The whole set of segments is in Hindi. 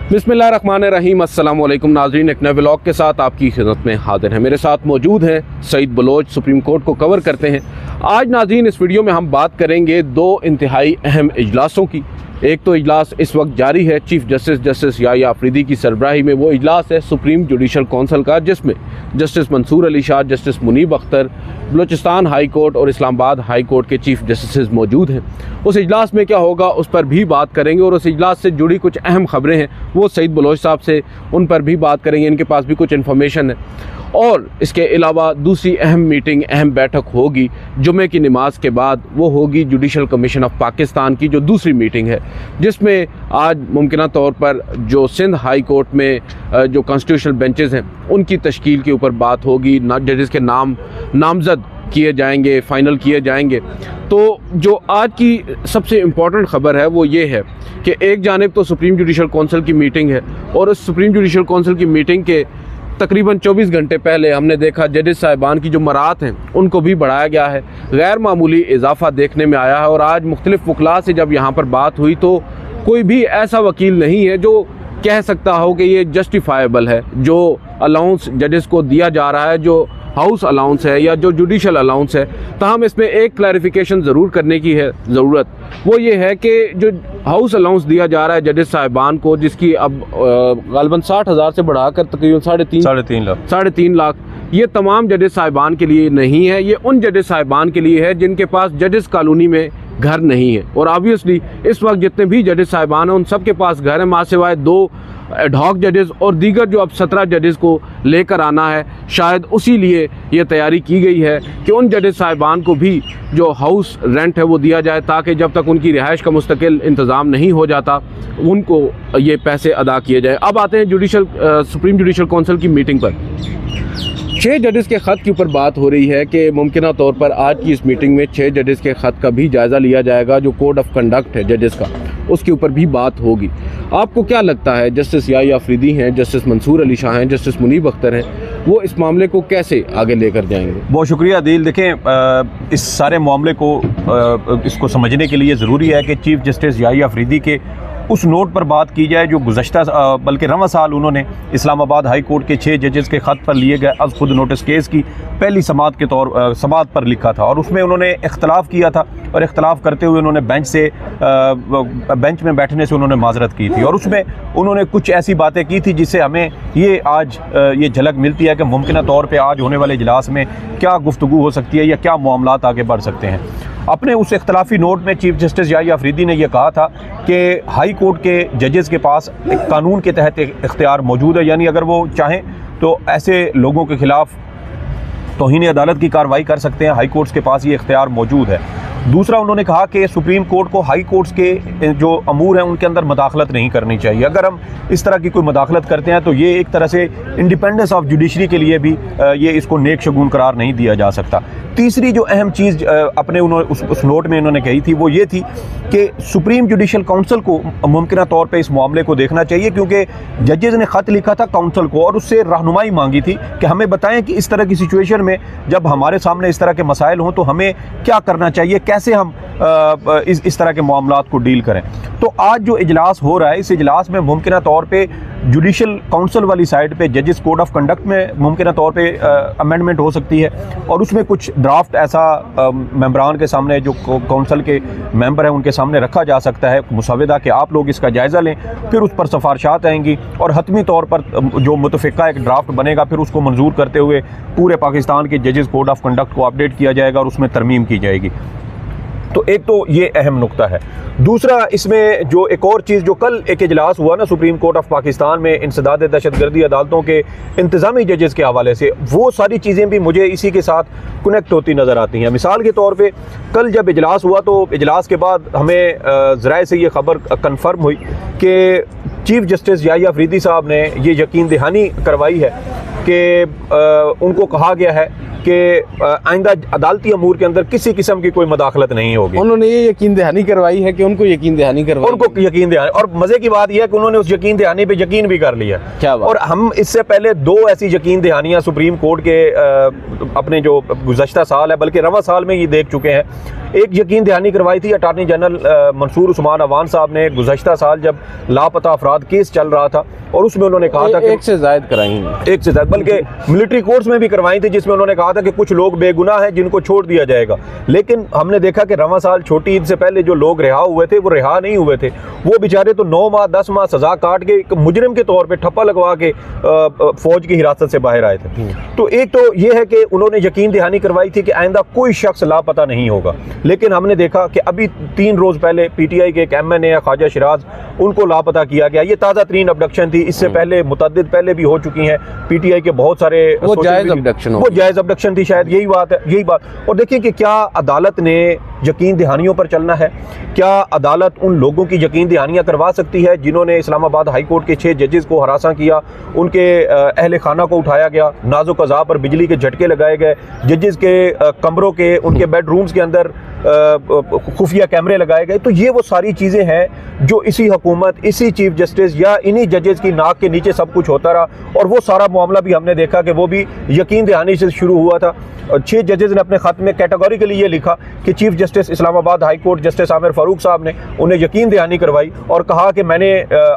बिस्मिल्लाहिर्रहमानिर्रहीम। अस्सलाम वालेकुम नाज़रीन, एक नए व्लॉग के साथ आपकी खिदमत में हाजिर है। मेरे साथ मौजूद हैं सईद बलोच, सुप्रीम कोर्ट को कवर करते हैं। आज नाज़रीन इस वीडियो में हम बात करेंगे दो इंतहाई अहम इजलासों की। एक तो इजलास इस वक्त जारी है चीफ जस्टिस याहिया अफरीदी की सरबराही में। वो इजलास है सुप्रीम जुडिशल कौंसिल का, जिसमें justice Mansoor Ali Shah, justice Munib Akhtar, Balochistan high court और इस्लामाबाद हाई कोर्ट के चीफ जस्टिस मौजूद हैं। उस इजलास में क्या होगा उस पर भी बात करेंगे और उस इजलास से जुड़ी कुछ अहम खबरें हैं वो सईद बलोच साहब से उन पर भी बात करेंगे। इनके पास भी कुछ इन्फॉर्मेशन है। और इसके अलावा दूसरी अहम मीटिंग, अहम बैठक होगी जुमे की नमाज के बाद। वो होगी जुडिशल कमीशन ऑफ पाकिस्तान की जो दूसरी मीटिंग है, जिसमें आज मुमकिन तौर पर जो सिंध हाई कोर्ट में जो कॉन्स्टिट्यूशनल बेंचेस हैं उनकी तश्कील के ऊपर बात होगी। जजेस के नाम नामजद किए जाएंगे, फाइनल किए जाएंगे। तो जो आज की सबसे इम्पॉर्टेंट ख़बर है वो ये है कि एक जानिब तो सुप्रीम जुडिशल कौंसिल की मीटिंग है और उस सुप्रीम जुडिशल कौंसिल की मीटिंग के तकरीबन 24 घंटे पहले हमने देखा जजेस साहिबान की जो मरात हैं उनको भी बढ़ाया गया है। गैर मामूली इजाफा देखने में आया है। और आज मुख्तलिफ वकला से जब यहाँ पर बात हुई तो कोई भी ऐसा वकील नहीं है जो कह सकता हो कि ये जस्टिफाइबल है। जो अलाउंस जजेस को दिया जा रहा है, जो हाउस अलाउंस है या जो जुडिशल अलाउंस है, ताहम इसमें एक क्लैरिफिकेशन ज़रूर करने की है ज़रूरत। वो ये है कि जो हाउस अलाउंस दिया जा रहा है जजेस साहिबान को, जिसकी अब गालिबन 60,000 से बढ़ाकर तकरीबन साढ़े तीन लाख, ये तमाम जजेस साहिबान के लिए नहीं है। ये उन जजेस साहिबान के लिए है जिनके पास जजेस कॉलोनी में घर नहीं है। और ऑब्वियसली इस वक्त जितने भी जजेस साहिबान हैं उन सब के पास घर है, माँ सिवाय 2 एडहॉक जजेस और दीगर जो अब 17 जजेस को लेकर आना है। शायद उसी लिए ये तैयारी की गई है कि उन जजेस साहिबान को भी जो हाउस रेंट है वो दिया जाए, ताकि जब तक उनकी रिहाइश का मुस्तकिल इंतज़ाम नहीं हो जाता उनको ये पैसे अदा किए जाए। अब आते हैं सुप्रीम जुडिशल कौंसिल की मीटिंग पर। 6 जजेस के ख़त के ऊपर बात हो रही है कि मुमकिन तौर पर आज की इस मीटिंग में 6 जजेस के ख़त का भी जायज़ा लिया जाएगा। जो कोड ऑफ कंडक्ट है जजेस का, उसके ऊपर भी बात होगी। आपको क्या लगता है जस्टिस याहिया अफरीदी हैं, जस्टिस मंसूर अली शाह हैं, जस्टिस मुनीब अख्तर हैं, वो इस मामले को कैसे आगे लेकर जाएंगे? बहुत शुक्रिया आदिल। देखें, इस सारे मामले को इसको समझने के लिए ज़रूरी है कि चीफ जस्टिस याहिया अफरीदी के उस नोट पर बात की जाए जो गुज़श्ता बल्कि रवां साल उन्होंने इस्लामाबाद हाई कोर्ट के 6 जजेस के ख़त पर लिए गए अज़ खुद नोटिस केस की पहली समात पर लिखा था। और उसमें उन्होंने इख्तलाफ किया था और इख्तलाफ करते हुए उन्होंने बेंच में बैठने से उन्होंने माजरत की थी। और उसमें उन्होंने कुछ ऐसी बातें की थी जिससे हमें ये आज ये झलक मिलती है कि मुमकिन तौर पर आज होने वाले इजलास में क्या गुफ्तगू हो सकती है या क्या मामलात आगे बढ़ सकते हैं। अपने उस इख्तलाफी नोट में चीफ जस्टिस याहिया अफरीदी ने यह कहा था कि हाई कोर्ट के जजेस के पास एक कानून के तहत एक इख्तियार मौजूद है, यानी अगर वो चाहें तो ऐसे लोगों के खिलाफ तौहीन अदालत की कार्रवाई कर सकते हैं। हाई कोर्ट्स के पास ये इख्तियार मौजूद है। दूसरा, उन्होंने कहा कि सुप्रीम कोर्ट को हाई कोर्ट्स के जो अमूर हैं उनके अंदर मदाखलत नहीं करनी चाहिए। अगर हम इस तरह की कोई मदाखलत करते हैं तो ये एक तरह से इंडिपेंडेंस ऑफ जुडिशरी के लिए भी ये इसको नेक शगुन करार नहीं दिया जा सकता। तीसरी जो अहम चीज़ अपने उस नोट में इन्होंने कही थी वो ये थी कि सुप्रीम जुडिशल काउंसिल को मुमकिन तौर पे इस मामले को देखना चाहिए, क्योंकि जजेस ने ख़त लिखा था काउंसिल को और उससे रहनुमाई मांगी थी कि हमें बताएं कि इस तरह की सिचुएशन में जब हमारे सामने इस तरह के मसाइल हों तो हमें क्या करना चाहिए, कैसे हम इस तरह के मामलात को डील करें। तो आज जो इजलास हो रहा है, इस इजलास में मुमकिन तौर पे जुडिशल काउंसिल वाली साइड पे जजेस कोड ऑफ कंडक्ट में मुमकिन तौर पे अमेंडमेंट हो सकती है और उसमें कुछ ड्राफ्ट ऐसा मेंबरान के सामने, जो काउंसिल के मेंबर हैं उनके सामने रखा जा सकता है मुसवदा कि आप लोग इसका जायज़ा लें। फिर उस पर सिफारिशात आएंगी और हतमी तौर पर जो मुतफ़िका एक ड्राफ्ट बनेगा फिर उसको मंजूर करते हुए पूरे पाकिस्तान के जजेस कोड ऑफ कंडक्ट को अपडेट किया जाएगा और उसमें तरमीम की जाएगी। तो एक तो ये अहम नुक्ता है। दूसरा, इसमें जो एक और चीज़, जो कल एक इजलास हुआ ना सुप्रीम कोर्ट ऑफ पाकिस्तान में इंसदाद दहशतगर्दी अदालतों के इंतज़ामी जजेस के हवाले से, वो सारी चीज़ें भी मुझे इसी के साथ कनेक्ट होती नज़र आती हैं। मिसाल के तौर पे कल जब इजलास हुआ तो इजलास के बाद हमें ज़राए से ये ख़बर कन्फर्म हुई कि चीफ जस्टिस याहिया अफरीदी साहब ने ये यकीन दहानी करवाई है कि उनको कहा गया है कि आइंदा अदालती अमूर के अंदर किसी किस्म की कोई मुदाखलत नहीं होगी। उन्होंने ये यकीन दहानी करवाई है कि उनको यकीन दहानी करवाई, उनको यकीन दहानी, और मजे की बात यह है कि उन्होंने उस यकीन दहानी पे यकीन भी कर लिया। क्या बात। और हम इससे पहले 2 ऐसी यकीन दहानियां सुप्रीम कोर्ट के अपने जो गुज़श्ता साल है, बल्कि रवा साल में ये देख चुके हैं। एक यकीन दहानी करवाई थी अटार्नी जनरल मंसूर उस्मान अवान साहब ने गुज़श्ता साल, जब लापता अफराद केस चल रहा था, और उसमें उन्होंने कहा था कि एक से ज़ायद कराई, एक से ज़्यादा, बल्कि मिलिट्री कोर्ट्स में भी करवाई थी, जिसमें उन्होंने कहा था कि कुछ लोग बेगुनाह हैं जिनको छोड़ दिया जाएगा। लेकिन हमने देखा कि रवा साल छोटी ईद से पहले जो लोग रिहा हुए थे वो रिहा नहीं हुए थे, वो बेचारे तो 9 माह 10 माह सजा काट के एक मुजरिम के तौर पे ठप्पा लगवा के फौज की हिरासत से बाहर आए थे। तो एक तो ये है कि उन्होंने यकीन दहानी करवाई थी कि आइंदा कोई शख्स लापता नहीं होगा। लेकिन हमने देखा कि अभी 3 रोज पहले पीटीआई के एक MNA ख्वाजा शिराज, उनको लापता किया गया। ये ताज़ा तरीन अबडक्शन थी, इससे पहले मुतअद्दिद पहले भी हो चुकी हैं पीटीआई के बहुत सारे, वो जायज़ अबडक्शन थी शायद, यही बात है, यही बात। और देखिए कि क्या अदालत ने यकीन दहानियों पर चलना है? क्या अदालत उन लोगों की यकीन दहानियाँ करवा सकती है जिन्होंने इस्लामाबाद हाई कोर्ट के 6 जजेस को हरासा किया, उनके अहले खाना को उठाया गया, नाजुक अज़ा पर बिजली के झटके लगाए गए, जजेस के कमरों के, उनके बेडरूम्स के अंदर खुफिया कैमरे लगाए गए? तो ये वो सारी चीज़ें हैं जो इसी हुकूमत, इसी चीफ जस्टिस या इन्हीं जजेस की नाक के नीचे सब कुछ होता रहा। और वो सारा मामला भी हमने देखा कि वो भी यकीन दहानी से शुरू हुआ था। 6 जजेस ने अपने खत में कैटेगोरिकली ये लिखा कि chief justice Islamabad high court justice Aamir Farooq साहब ने उन्हें यकीन दहानी करवाई और कहा कि मैंने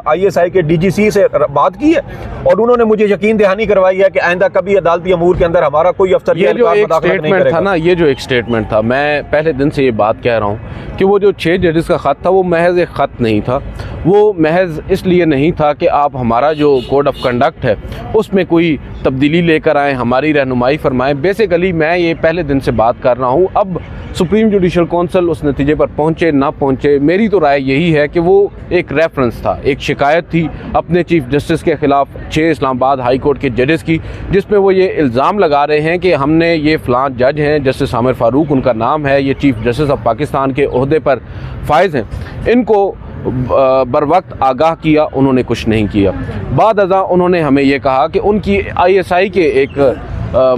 ISI के DGC से बात की है और उन्होंने मुझे यकीन दहानी करवाई है कि आइंदा कभी अदालती अमूर के अंदर हमारा कोई अफसर ये जो एक स्टेटमेंट था ना, ये जो एक स्टेटमेंट था, मैं पहले दिन से ये बात कह रहा हूँ कि वो जो 6 जजेस का ख़त था वो महज एक ख़त नहीं था। वो महज इसलिए नहीं था कि आप हमारा जो कोड ऑफ कंडक्ट है उसमें कोई तब्दीली लेकर आएँ, हमारी रहनुमाई फरमाएं। बेसिकली मैं ये पहले दिन से बात कर रहा हूँ। अब सुप्रीम जुडिशल काउंसिल उस नतीजे पर पहुँचे ना पहुँचे, मेरी तो राय यही है कि वो एक रेफरेंस था, एक शिकायत थी अपने चीफ जस्टिस के ख़िलाफ़ 6 इस्लामाबाद हाई कोर्ट के जजेस की, जिसमें वो ये इल्ज़ाम लगा रहे हैं कि हमने ये फ़लाँ जज हैं, जस्टिस आमिर फ़ारूक उनका नाम है, ये चीफ जस्टिस ऑफ पाकिस्तान के ओहदे पर फायज़ हैं, इनको बर वक्त आगाह किया, उन्होंने कुछ नहीं किया। बाद अज़ा उन्होंने हमें ये कहा कि उनकी ISI के एक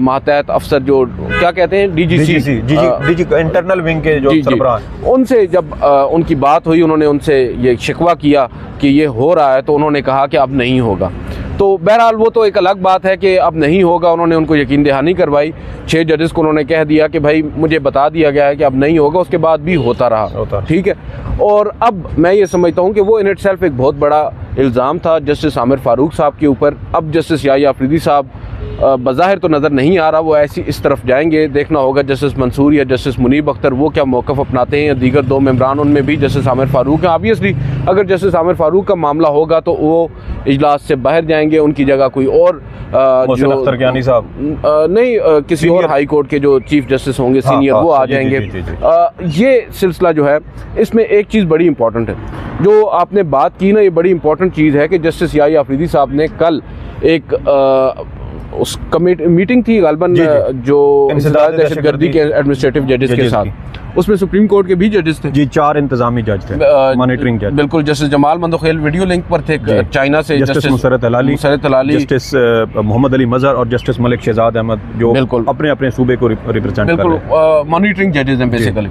मातहत अफसर जो क्या कहते हैं DGC इंटरनल विंग के जो सरबराह, उनसे जब उनकी बात हुई, उन्होंने उनसे ये शिकवा किया कि ये हो रहा है, तो उन्होंने कहा कि अब नहीं होगा। तो बहरहाल वो तो एक अलग बात है कि अब नहीं होगा। उन्होंने उनको यकीन दहानी करवाई, 6 जजेस को उन्होंने कह दिया कि भाई मुझे बता दिया गया है कि अब नहीं होगा, उसके बाद भी होता रहा, ठीक है। और अब मैं ये समझता हूँ कि वो इन इटसेल्फ एक बहुत बड़ा इल्ज़ाम था जस्टिस आमिर फ़ारूक साहब के ऊपर। अब जस्टिस याहिया अफरीदी साहब बज़ाहिर तो नज़र नहीं आ रहा वो ऐसी इस तरफ जाएंगे, देखना होगा जस्टिस मंसूर या जस्टिस मुनीब अख्तर वो क्या मौक़िफ़ अपनाते हैं, या दीगर 2 मेंबरान उनमें भी जस्टिस आमिर फ़ारूक हैं। ऑब्वियसली अगर जस्टिस आमिर फ़ारूक का मामला होगा तो वो इजलास से बाहर जाएंगे, उनकी जगह कोई और जो अख्तर कियानी साहब नहीं किसी और हाई कोर्ट के जो चीफ जस्टिस होंगे सीनियर वो आ जाएंगे। ये सिलसिला जो है इसमें एक चीज़ बड़ी इंपॉर्टेंट है जो आपने बात की ना, ये बड़ी इंपॉर्टेंट चीज़ है कि जस्टिस याहिया अफरीदी साहब ने कल एक उस मीटिंग थी गालबन जो दहशतगर्दी के एडमिनिस्ट्रेटिव जजेस के साथ, उसमें सुप्रीम कोर्ट के भी जजेस थे जी, 4 इंतजामी जज थे, मॉनिटरिंग जज। बिल्कुल, justice Jamal Mandokhel video link पर थे चाइना से, जस्टिस मुसरत अलाली, जस्टिस मोहम्मद अली मजहर और जस्टिस मलिक शहजाद अहमद जो अपने अपने सूबे को रिप्रेजेंट कर रहे हैं, मॉनिटरिंग जजेस हैं बेसिकली।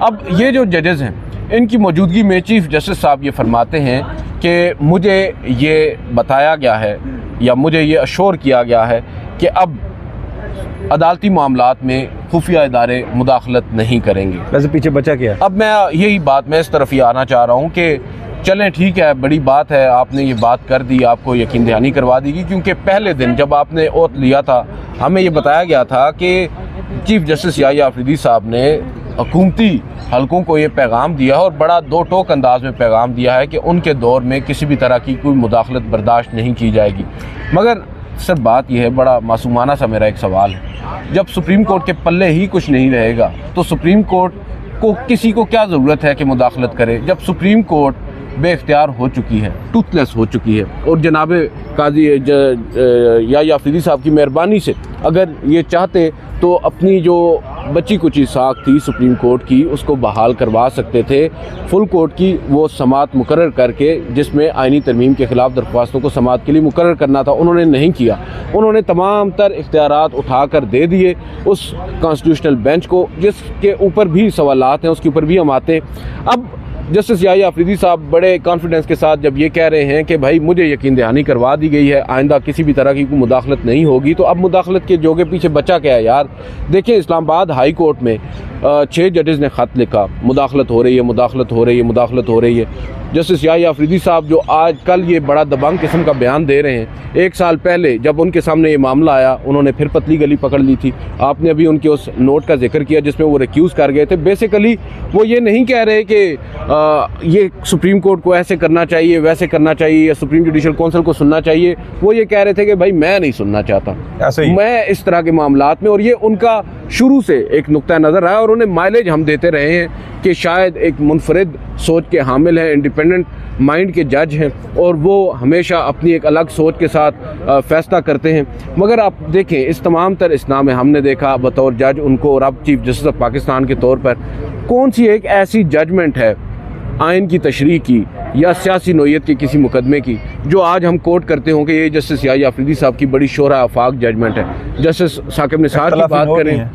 अब ये जो जजेस हैं इनकी मौजूदगी में चीफ जस्टिस साहब ये फरमाते हैं कि मुझे ये बताया गया है या मुझे ये अश्योर किया गया है कि अब अदालती मामलात में खुफिया इदारे मुदाखलत नहीं करेंगे। वैसे पीछे बचा क्या? अब मैं यही बात मैं इस तरफ ही आना चाह रहा हूँ कि चलें ठीक है, बड़ी बात है, आपने ये बात कर दी, आपको यकीन दहानी करवा दी, क्योंकि पहले दिन जब आपने ओथ लिया था हमें ये बताया गया था कि चीफ जस्टिस याहिया अफरीदी साहब ने हुकूमती हलकों को ये पैगाम दिया और बड़ा 2 टोक अंदाज में पैगाम दिया है कि उनके दौर में किसी भी तरह की कोई मुदाखलत बर्दाश्त नहीं की जाएगी। मगर सर बात यह है, बड़ा मासूमाना सा मेरा एक सवाल है, जब सुप्रीम कोर्ट के पल्ले ही कुछ नहीं रहेगा तो सुप्रीम कोर्ट को किसी को क्या ज़रूरत है कि मुदाखलत करे? जब सुप्रीम कोर्ट बेख्तियार हो चुकी है, टूथलेस हो चुकी है। और जनाब काजी याह्या अफरीदी साहब की मेहरबानी से अगर ये चाहते तो अपनी जो बची कुची साख थी सुप्रीम कोर्ट की उसको बहाल करवा सकते थे। फुल कोर्ट की वो समाअत मुकर्रर करके जिसमें आइनी तरमीम के ख़िलाफ़ दरख्वास्तों को समाअत के लिए मुकर्रर करना था, उन्होंने नहीं किया। उन्होंने तमाम तर इख्तियारात उठा कर दे दिए उस कॉन्स्टिट्यूशनल बेंच को, जिसके ऊपर भी सवालात हैं, उसके ऊपर भी हम आते हैं। अब जस्टिस याह्या अफरीदी साहब बड़े कॉन्फिडेंस के साथ जब ये कह रहे हैं कि भाई मुझे यकीन दहानी करवा दी गई है, आइंदा किसी भी तरह की कोई मुदाखलत नहीं होगी, तो अब मुदाखलत के जोगे पीछे बचा क्या है यार। देखिए इस्लामाबाद हाई कोर्ट में 6 जजेस ने ख़त लिखा, मुदाखलत हो रही है, मुदाखलत हो रही है, मुदाखलत हो रही है। जस्टिस याह्या अफरीदी साहब जो आज कल ये बड़ा दबंग किस्म का बयान दे रहे हैं, 1 साल पहले जब उनके सामने ये मामला आया उन्होंने फिर पतली गली पकड़ ली थी। आपने अभी उनके उस नोट का जिक्र किया जिसमें वो रिक्यूज़ कर गए थे। बेसिकली वो ये नहीं कह रहे कि ये सुप्रीम कोर्ट को ऐसे करना चाहिए, वैसे करना चाहिए, या सुप्रीम जुडिशल काउंसिल को सुनना चाहिए। वो ये कह रहे थे कि भाई मैं नहीं सुनना चाहता, मैं इस तरह के मामलात में। और ये उनका शुरू से एक नुक्ता नज़र आया और उन्हें माइलेज हम देते रहे हैं कि शायद एक मुनफरिद सोच के हामिल हैं, इंडिपेंडेंट माइंड के जज हैं, और वो हमेशा अपनी एक अलग सोच के साथ फैसला करते हैं। मगर आप देखें इस तमाम तर इसना में हमने देखा बतौर जज उनको, और अब चीफ जस्टिस ऑफ पाकिस्तान के तौर पर कौन सी एक ऐसी जजमेंट है आइन की तशरीह की या सियासी नोयत के किसी मुकदमे की जो आज हम कोर्ट करते हों कि ये जस्टिस याह्या अफरीदी साहब की बड़ी शोरा आफाक जजमेंट है। जस्टिस साकिब निसार की बात करें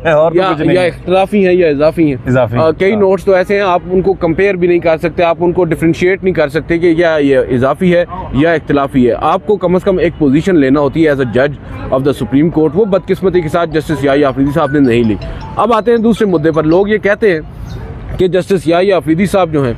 और या इख्तलाफी हैं या इजाफी हैं। कई नोट्स तो ऐसे हैं आप उनको कंपेयर भी नहीं कर सकते, आप उनको डिफ्रेंशिएट नहीं कर सकते कि क्या ये इजाफी है या इख्तलाफी है। आपको कम से कम एक पोजीशन लेना होती है एज अ जज ऑफ द सुप्रीम कोर्ट। वो बदकिस्मती के साथ जस्टिस याह्या अफरीदी साहब ने नहीं ली। अब आते हैं दूसरे मुद्दे पर। लोग ये कहते हैं कि जस्टिस याह्या अफरीदी साहब जो हैं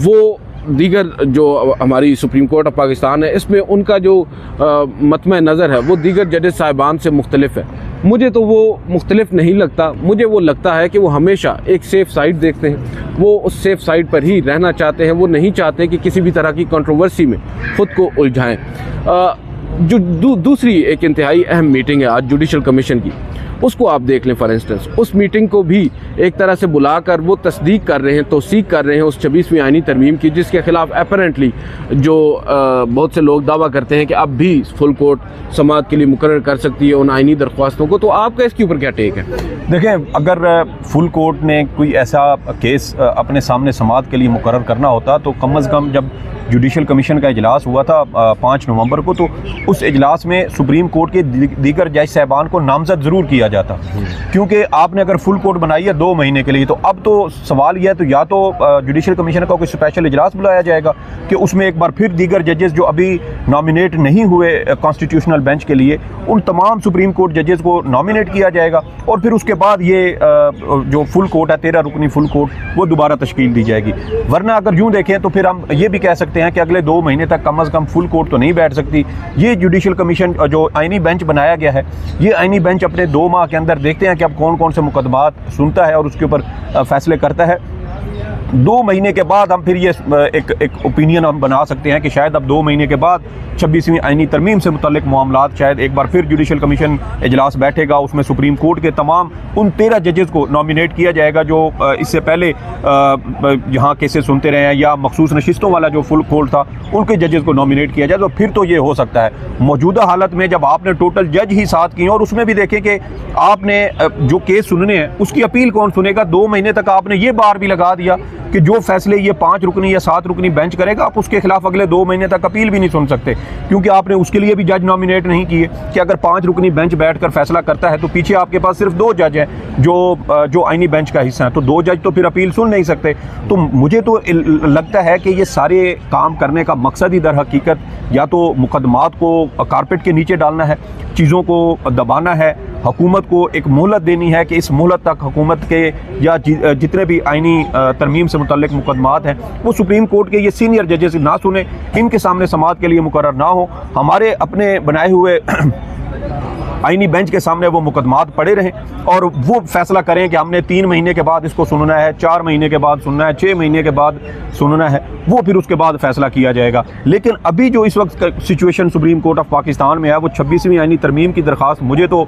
वो दीगर जो हमारी सुप्रीम कोर्ट ऑफ पाकिस्तान है इसमें उनका जो मतम नज़र है वो दीगर जजेस साहिबान से मुख्तलिफ है। मुझे तो वो मुख्तलिफ नहीं लगता। मुझे वो लगता है कि वो हमेशा एक सेफ़ साइड देखते हैं, वो उस सेफ़ साइड पर ही रहना चाहते हैं। वो नहीं चाहते कि किसी भी तरह की कंट्रोवर्सी में ख़ुद को उलझाएँ। जो दूसरी एक इंतहाई अहम मीटिंग है आज जुडिशल कमीशन की, उसको आप देख लें फॉर इंस्टेंस। उस मीटिंग को भी एक तरह से बुलाकर वो तस्दीक कर रहे हैं, तौसीक कर रहे हैं उस 26वीं आइनी तरमीम की, जिसके खिलाफ अपेरेंटली जो बहुत से लोग दावा करते हैं कि अब भी फुल कोर्ट समाअत के लिए मुकर्रर कर सकती है उन आइनी दरख्वास्तों को। तो आपका इसके ऊपर क्या टेक है? देखें, अगर फुल कोर्ट ने कोई ऐसा केस अपने सामने समाअत के लिए मुकर्रर करना होता तो कम अज़ कम जब जुडिशल कमीशन का इजलास हुआ था 5 नवंबर को, तो उस इजलास में सुप्रीम कोर्ट के दीगर जज साहबान को नामजद ज़रूर किया जाता। क्योंकि आपने अगर फुल कोर्ट बनाई है 2 महीने के लिए, तो अब तो सवाल यह है तो या तो जुडिशल कमीशन का कोई स्पेशल इजलास बुलाया जाएगा कि उसमें एक बार फिर दीगर जजेस जो अभी नॉमिनेट नहीं हुए कॉन्स्टिट्यूशनल बेंच के लिए, उन तमाम सुप्रीम कोर्ट जजेस को नॉमिनेट किया जाएगा, और फिर उसके बाद ये जो फुल कोर्ट है 13 रुकनी फुल कोर्ट, वो दोबारा तश्कील दी जाएगी। वरना अगर यूँ देखें तो फिर हम ये भी कह सकते हैं कि अगले 2 महीने तक कम अज़ कम फुल कोर्ट तो नहीं बैठ सकती। ये जुडिशल कमीशन जो आइनी बेंच बनाया गया है, ये आइनी बेंच अपने 2 माह के अंदर देखते हैं कि अब कौन कौन से मुकदमात सुनता है और उसके ऊपर फैसले करता है। 2 महीने के बाद हम फिर ये एक ओपिनियन हम बना सकते हैं कि शायद अब 2 महीने के बाद 26वीं आइनी तरमीम से मुतल्लिक मामलात शायद एक बार फिर जुडिशल कमीशन इजलास बैठेगा, उसमें सुप्रीम कोर्ट के तमाम उन 13 जजेस को नॉमिनेट किया जाएगा जो इससे पहले यहाँ केसेस सुनते रहे हैं, या मखसूस नशिस्तों वाला जो फुल कोर्ट था उनके जजेस को नॉमिनेट किया जाए। तो फिर तो ये हो सकता है। मौजूदा हालत में जब आपने टोटल जज ही 7 किए और उसमें भी देखें कि आपने जो केस सुनने हैं उसकी अपील कौन सुनेगा। 2 महीने तक आपने ये बार भी लगा दिया कि जो फैसले ये 5 रुकनी या 7 रुकनी बेंच करेगा आप उसके खिलाफ अगले 2 महीने तक अपील भी नहीं सुन सकते, क्योंकि आपने उसके लिए भी जज नॉमिनेट नहीं किए कि अगर 5 रुकनी बेंच बैठकर फैसला करता है तो पीछे आपके पास सिर्फ 2 जज हैं जो आइनी बेंच का हिस्सा है, तो 2 जज तो फिर अपील सुन नहीं सकते। तो मुझे तो लगता है कि ये सारे काम करने का मकसद ही दर हकीकत या तो मुकदमात को कारपेट के नीचे डालना है, चीज़ों को दबाना है, हुकूमत को एक मोहलत देनी है कि इस मोहलत तक हुकूमत के या जितने भी आइनी तरमीम से मुतल्लिक मुकदमात हैं वो सुप्रीम कोर्ट के ये सीनियर जजेस ना सुने, इनके सामने समाअत के लिए मुकर्रर ना हो। हमारे अपने बनाए हुए आईनी बेंच के सामने वो मुकदमात पड़े रहें और वो फैसला करें कि हमने 3 महीने के बाद इसको सुनना है, 4 महीने के बाद सुनना है, 6 महीने के बाद सुनना है, वो फिर उसके बाद फैसला किया जाएगा। लेकिन अभी जो इस वक्त situation supreme court of Pakistan में है, वो 26वीं आईनी तरमीम की दरख्वास्त, मुझे तो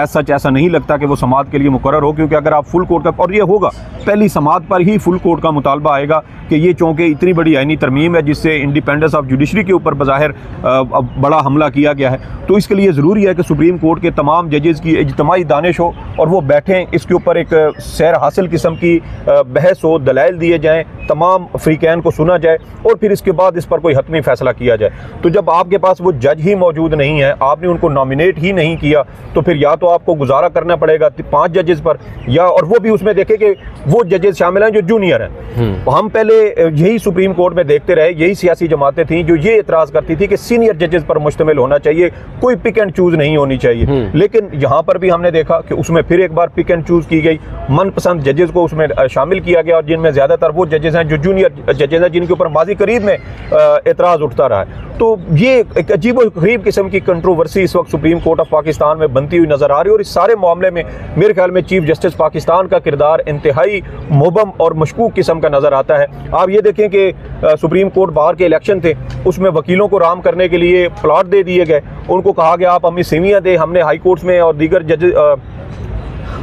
सच ऐसा नहीं लगता कि वो समाअत के लिए मुकर्रर हो, क्योंकि अगर आप फुल कोर्ट का, और ये होगा पहली समाअत पर ही फुल कोर्ट का मुतालबा आएगा कि ये चूँकि इतनी बड़ी आईनी तरमीम है जिससे इंडिपेंडेंस ऑफ जुडिशरी के ऊपर बज़ाहिर बड़ा हमला किया गया है, तो इसके लिए ज़रूरी है कि सुप्रीम कोर्ट के तमाम जजेस की इज्तिमाई दानिश हो और वो बैठें, इसके ऊपर एक सैर हासिल किस्म की बहस हो, दलाइल दिए जाएँ, तमाम फ़रीक़ैन को सुना जाए और फिर इसके बाद इस पर कोई हतमी फ़ैसला किया जाए। तो जब आपके पास वो जज ही मौजूद नहीं है, आपने उनको नॉमिनेट ही नहीं किया, तो फिर या तो आपको गुजारा करना पड़ेगा 5 जजेस पर, या और वो भी उसमें देखें कि वो जजेस शामिल हैं जो जूनियर हैं। हम पहले यही सुप्रीम कोर्ट में देखते रहे, यही सियासी जमातें थीं जो ये एतराज़ करती थी कि सीनियर जजेस पर मुश्तमिल होना चाहिए, कोई पिक एंड चूज़ नहीं होनी चाहिए। लेकिन यहाँ पर भी हमने देखा कि उसमें फिर एक बार पिक एंड चूज़ की गई, मनपसंद जजेस को उसमें शामिल किया गया, और जिनमें ज़्यादातर वो जजेस हैं जो जूनियर जजेस हैं, जिनके ऊपर माजी करीब में एतराज़ उठता रहा है। तो ये एक अजीब और गरीब किस्म की कंट्रोवर्सी इस वक्त सुप्रीम कोर्ट ऑफ पाकिस्तान में बनती हुई नज़र आ रही है, और इस सारे मामले में मेरे ख्याल में चीफ जस्टिस पाकिस्तान का किरदार इंतहाई मुबहम और मशकूक किस्म का नज़र आता है। आप ये देखें कि सुप्रीम कोर्ट बार के इलेक्शन थे, उसमें वकीलों को राम करने के लिए प्लॉट दे दिए गए, उनको कहा गया आप हमें सेवियाँ दें, हमने हाई कोर्ट्स में और दीगर जज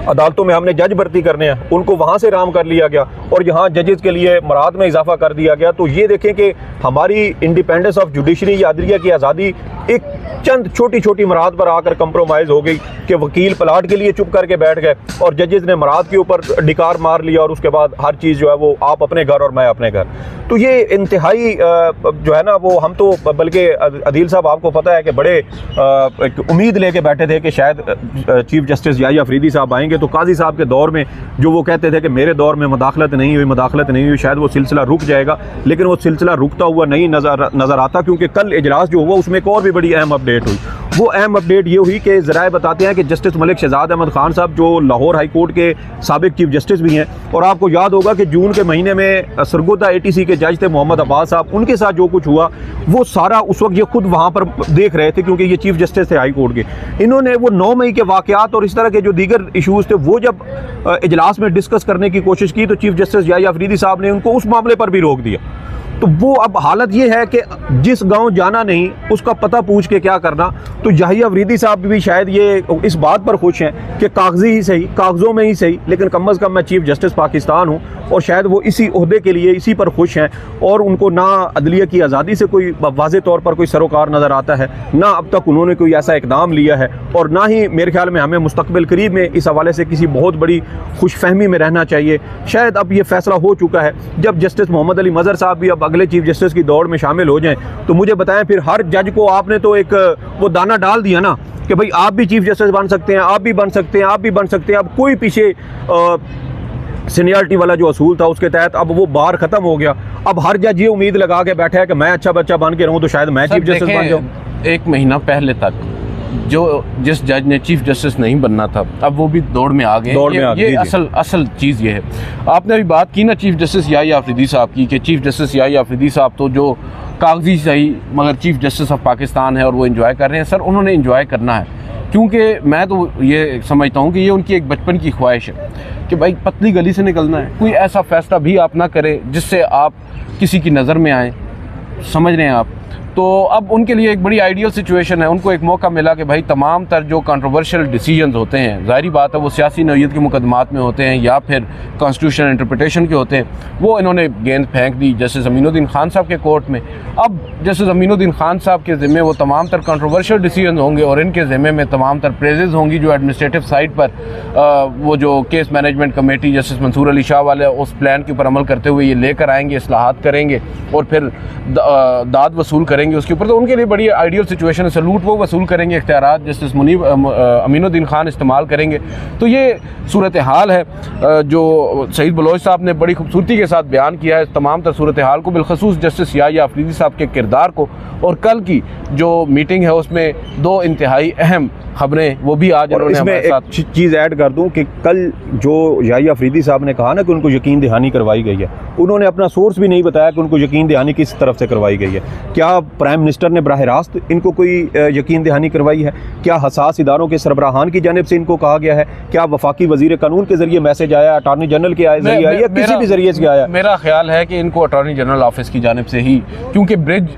अदालतों में हमने जज भर्ती करने हैं, उनको वहाँ से राम कर लिया गया और यहाँ जजेस के लिए मराद में इजाफा कर दिया गया। तो ये देखें कि हमारी इंडिपेंडेंस ऑफ जुडिशरी या अदलिया की आज़ादी एक चंद छोटी छोटी मराद पर आकर कंप्रोमाइज़ हो गई कि वकील प्लाट के लिए चुप करके बैठ गए और जजेस ने मराद के ऊपर डिकार मार लिया, और उसके बाद हर चीज़ जो है वो आप अपने घर और मैं अपने घर। तो ये इंतहाई जो है ना, वो हम तो बल्कि अदील साहब आपको पता है कि बड़े एक उम्मीद लेके बैठे थे कि शायद चीफ जस्टिस याहिया अफरीदी साहब आएंगे, तो काजी साहब के दौर में जो वो कहते थे कि मेरे दौर में मदाखलत नहीं हुई, शायद वो सिलसिला रुक जाएगा, लेकिन वो सिलसिला रुकता हुआ नहीं नज़र आता, क्योंकि कल इजलास जो हुआ उसमें एक और भी बड़ी अहम अपडेट हुई। वो अहम अपडेट ये हुई कि ज़राए बताते हैं कि जस्टिस मलिक शहजाद अहमद खान साहब जो लाहौर हाई कोर्ट के साबिक चीफ जस्टिस भी हैं, और आपको याद होगा कि जून के महीने में सरगोदा ATC के जज थे मोहम्मद अब्बास साहब, उनके साथ जो कुछ हुआ वो सारा उस वक्त ये खुद वहाँ पर देख रहे थे, क्योंकि ये चीफ जस्टिस थे हाई कोर्ट के। इन्होंने वो 9 मई के वाक़यात और इस तरह के जो दीगर इशूज़ थे वो जब इजलास में डिस्कस करने की कोशिश की, तो चीफ जस्टिस याहिया अफरीदी साहब ने उनको उस मामले पर भी रोक दिया। तो वो अब हालत ये है कि जिस गांव जाना नहीं उसका पता पूछ के क्या करना। तो याहिया अफरीदी साहब भी शायद ये इस बात पर खुश हैं कि कागजी ही सही, कागज़ों में ही सही, लेकिन कम अज़ कम मैं चीफ जस्टिस पाकिस्तान हूँ, और शायद वो इसी ओहदे के लिए इसी पर खुश हैं, और उनको ना अदलिया की आज़ादी से कोई वाज़े तौर पर कोई सरोकार नज़र आता है, ना अब तक उन्होंने कोई ऐसा इकदाम लिया है, और ना ही मेरे ख्याल में हमें मुस्तक़बिल करीब में इस हवाले से किसी बहुत बड़ी खुशफहमी में रहना चाहिए। शायद अब ये फैसला हो चुका है, जब जस्टिस मोहम्मद अली मज़हर साहब भी अब अगले चीफ जस्टिस की दौड़ में शामिल हो जाएं, तो मुझे बताएं फिर हर जज को आपने तो एक वो दाना डाल दिया ना कि भाई आप भी चीफ जस्टिस बन सकते हैं, आप भी बन सकते हैं, आप भी बन सकते हैं। अब कोई पीछे सीनियरिटी वाला जो असूल था उसके तहत अब वो बार खत्म हो गया। अब हर जज ये उम्मीद लगा के बैठा है कि मैं अच्छा बच्चा बन के रहूं तो शायद मैं चीफ जस्टिस बन जाऊं। 1 महीना पहले तक जिस जज ने चीफ जस्टिस नहीं बनना था, अब वो भी दौड़ में आ गए। ये असल चीज़ ये है। आपने अभी बात की ना चीफ जस्टिस याहिया अफरीदी साहब की, कि चीफ जस्टिस याहिया अफरीदी साहब तो जो कागजी सही मगर चीफ जस्टिस ऑफ पाकिस्तान है और वो एंजॉय कर रहे हैं। सर उन्होंने एंजॉय करना है, क्योंकि मैं तो ये समझता हूँ कि ये उनकी एक बचपन की ख्वाहिश है कि भाई पतली गली से निकलना है। कोई ऐसा फैसला भी आप ना करें जिससे आप किसी की नज़र में आएँ, समझ रहे हैं आप। तो अब उनके लिए एक बड़ी आइडियल सिचुएशन है, उनको एक मौका मिला कि भाई तमाम तर जो कंट्रोवर्शियल डिसीजंस होते हैं, ज़ाहिरी बात है वो सियासी नौइयत के मुकदमात में होते हैं या फिर कॉन्स्टिट्यूशनल इंटरप्रिटेशन के होते हैं, वो इन्होंने गेंद फेंक दी जस्टिस अमीनुद्दीन खान साहब के कोर्ट में। अब जस्टिस अमीनुद्दीन खान साहब के ज़िम्मे वो तमाम तर कंट्रोवर्शियल डिसीजन होंगे और इनके ज़िम्मे में तमाम तर प्रेजेज़ होंगी जो एडमिनिस्ट्रेटिव साइड पर वो जो case management committee justice Mansoor Ali Shah वाले उस प्लान के ऊपर अमल करते हुए ये लेकर आएंगे, इस्लाहात करेंगे और फिर दाद वसूल करेंगे उसके ऊपर। तो उनके लिए बड़ी आइडियल सिचुएशन है। सलूट वो वसूल करेंगे, इख्तियारात जस्टिस अमीनुद्दीन खान इस्तेमाल करेंगे। तो ये सूरत हाल है जो सईद बलोच साहब ने बड़ी खूबसूरती के साथ बयान किया है तमाम तर सूरत हाल को, बिलखसूस जस्टिस याहिया अफरीदी साहब के किरदार को। और कल की जो मीटिंग है उसमें 2 इंतहाई अहम खबरें, वो भी आज और उन्होंने इसमें हमारे साथ। एक चीज़ ऐड कर दूं कि कल जो याहिया अफरीदी साहब ने कहा ना कि उनको यकीन दहानी करवाई गई है, उन्होंने अपना सोर्स भी नहीं बताया कि उनको यकीन दहानी किस तरफ से करवाई गई है। क्या प्राइम मिनिस्टर ने बराह रास्त इनको कोई यकीन दहानी करवाई है? क्या हसास इदारों के सरबराहान की जानिब से इनको कहा गया है? क्या वफाकी वजीर कानून के जरिए मैसेज आया, अटॉर्नी जनरल के जरिए आया, या किसी भी जरिए से आया? मेरा ख्याल है कि इनको अटॉर्नी जनरल ऑफिस की जानिब से ही, क्योंकि ब्रिज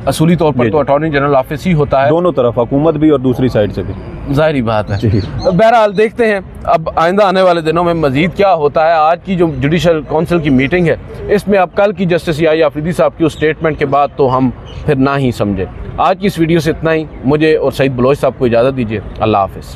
असूली तौर पर तो अटॉर्नी जनरल ऑफिस ही होता है, दोनों तरफ, हुकूमत भी और दूसरी साइड से भी, जाहिर बात है। बहरहाल देखते हैं अब आइंदा आने वाले दिनों में मजीद क्या होता है। आज की जो जुडिशल काउंसिल की मीटिंग है, इसमें अब कल की जस्टिस याहिया अफरीदी साहब की उस स्टेटमेंट के बाद तो हम फिर ना ही समझे। आज की इस वीडियो से इतना ही। मुझे और सईद बलोच साहब को इजाज़त दीजिए। अल्लाह हाफिज़।